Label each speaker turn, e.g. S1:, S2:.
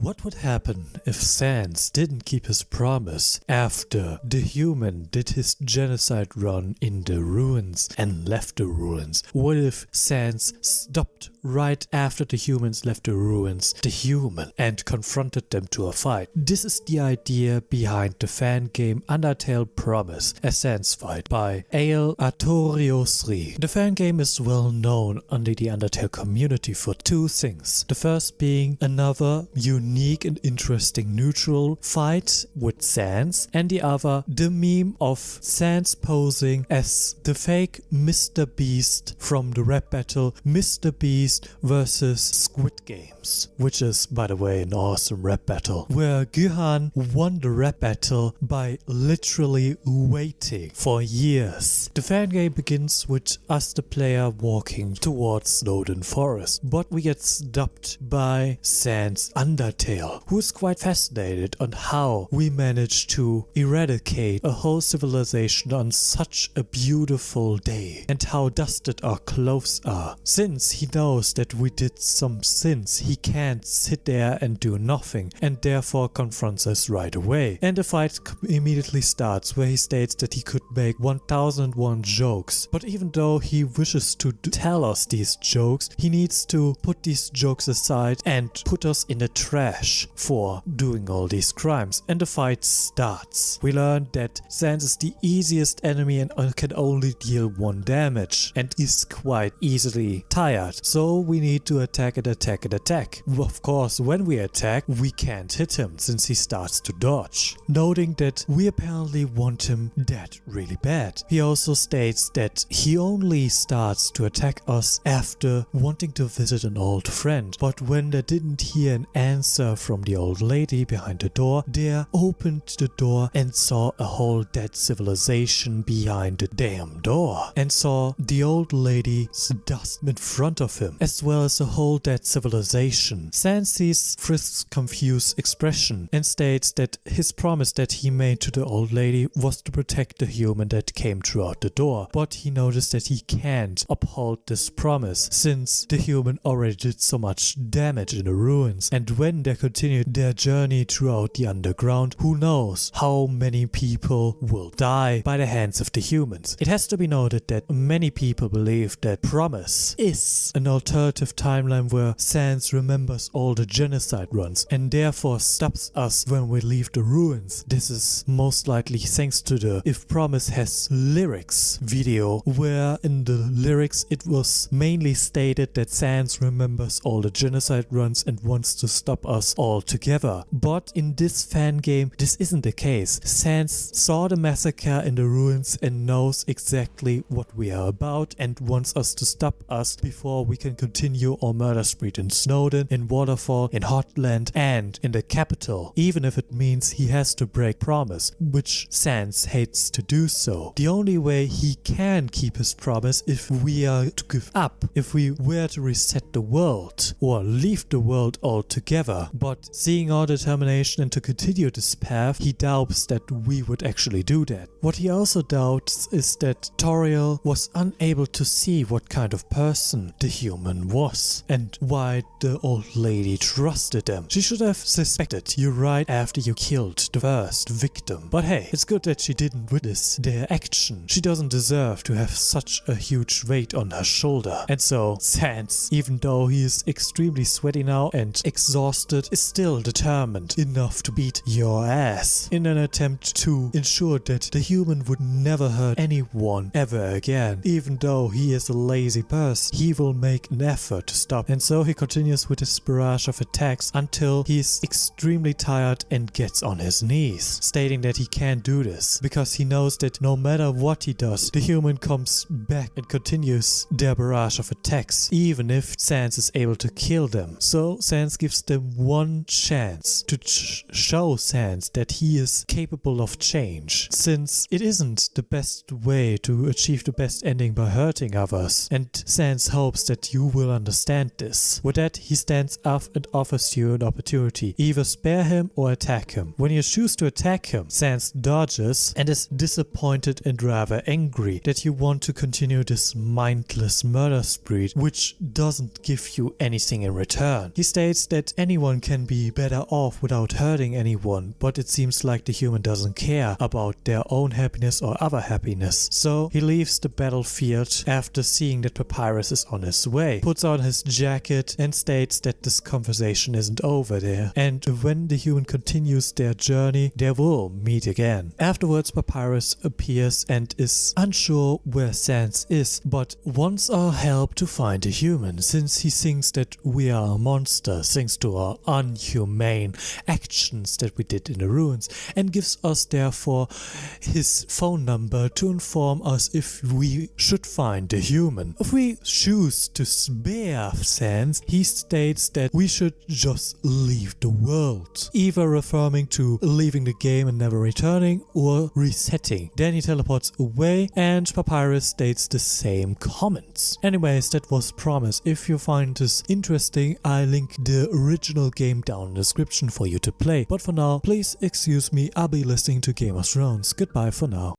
S1: What would happen if sænz didn't keep his promise after the human did his genocide run in the ruins and left the ruins? What if sænz stopped right after the humans left the ruins, the human, and confronted them to a fight? This is the idea behind the fan game Undertale Promise, a sænz fight by Ale Artoriosri. The fan game is well known under the Undertale community for two things. The first being another unique and interesting neutral fight with sænz, and the other the meme of sænz posing as the fake Mr. Beast from the rap battle Mr. Beast versus Squid Games, which is, by the way, an awesome rap battle, where Geno won the rap battle by literally waiting for years. The fan game begins with us, the player, walking towards Snowdin Forest, but we get stopped by sænz Undertale, who is quite fascinated on how we managed to eradicate a whole civilization on such a beautiful day and how dusted our clothes are. Since he knows that we did some sins, he can't sit there and do nothing, and therefore confronts us right away. And the fight immediately starts, where he states that he could make 1001 jokes, but even though he wishes to tell us these jokes, he needs to put these jokes aside and put us in the trash for doing all these crimes. And the fight starts. We learn that sænz is the easiest enemy and can only deal 1 damage and is quite easily tired, so we need to attack and attack and attack. Of course, when we attack, we can't hit him since he starts to dodge. Noting that we apparently want him dead really bad. He also states that he only starts to attack us after wanting to visit an old friend, but when they didn't hear an answer from the old lady behind the door, they opened the door and saw a whole dead civilization behind the damn door, and saw the old lady's dust in front of him, as well as a whole dead civilization. Sænz sees Frisk's confused expression and states that his promise that he made to the old lady was to protect the human that came through out the door, but he noticed that he can't uphold this promise since the human already did so much damage in the ruins, and when they continued their journey throughout the underground, who knows how many people will die by the hands of the humans. It has to be noted that many people believe that Promise is an alternative timeline where sænz remembers all the genocide runs and therefore stops us when we leave the ruins. This is most likely thanks to the If Promise Has Lyrics video, where in the lyrics it was mainly stated that sænz remembers all the genocide runs and wants to stop us all together. But in this fan game, this isn't the case. Sænz saw the massacre in the ruins and knows exactly what we are about and wants us to stop us before we can continue our murder spree in Snowdin, in Waterfall, in Hotland, and in the capital, even if it means he has to break promise, which sænz hates to do so. The only way he can keep his promise if we are to give up, if we were to reset the world or leave the world altogether. But seeing our determination and to continue this path, he doubts that we would actually do that. What he also doubts is that Toriel was unable to see what kind of person the human was and why the old lady trusted them. She should have suspected you right after you killed the first victim. But hey, it's good that she didn't witness their action. She doesn't deserve to have such a huge weight on her shoulder. And so sænz, even though he is extremely sweaty now and exhausted, is still determined enough to beat your ass in an attempt to ensure that the human would never hurt anyone ever again. Even though he is a lazy person, he will make an effort to stop, and so he continues with his barrage of attacks until he's extremely tired and gets on his knees, stating that he can't do this because he knows that no matter what he does, the human comes back and continues their barrage of attacks, even if sænz is able to kill them. So sænz gives them one chance to show sænz that he is capable of change, since it isn't the best way to achieve the best ending by hurting others, and sænz hopes that you will understand this. With that, he stands up and offers you an opportunity. Either spare him or attack him. When you choose to attack him, sænz dodges and is disappointed and rather angry that you want to continue this mindless murder spree, which doesn't give you anything in return. He states that anyone anyone can be better off without hurting anyone, but it seems like the human doesn't care about their own happiness or other happiness. So he leaves the battlefield after seeing that Papyrus is on his way, puts on his jacket and states that this conversation isn't over there, and when the human continues their journey, they will meet again. Afterwards, Papyrus appears and is unsure where sænz is, but wants our help to find a human, since he thinks that we are a monster thanks to our unhumane actions that we did in the ruins, and gives us therefore his phone number to inform us if we should find a human. If we choose to spare sænz, he states that we should just leave the world, either referring to leaving the game and never returning or resetting. Then he teleports away and Papyrus states the same comments. Anyways, that was Promise. If you find this interesting, I link the original game down in the description for you to play. But for now, please excuse me, I'll be listening to Game of Thrones. Goodbye for now.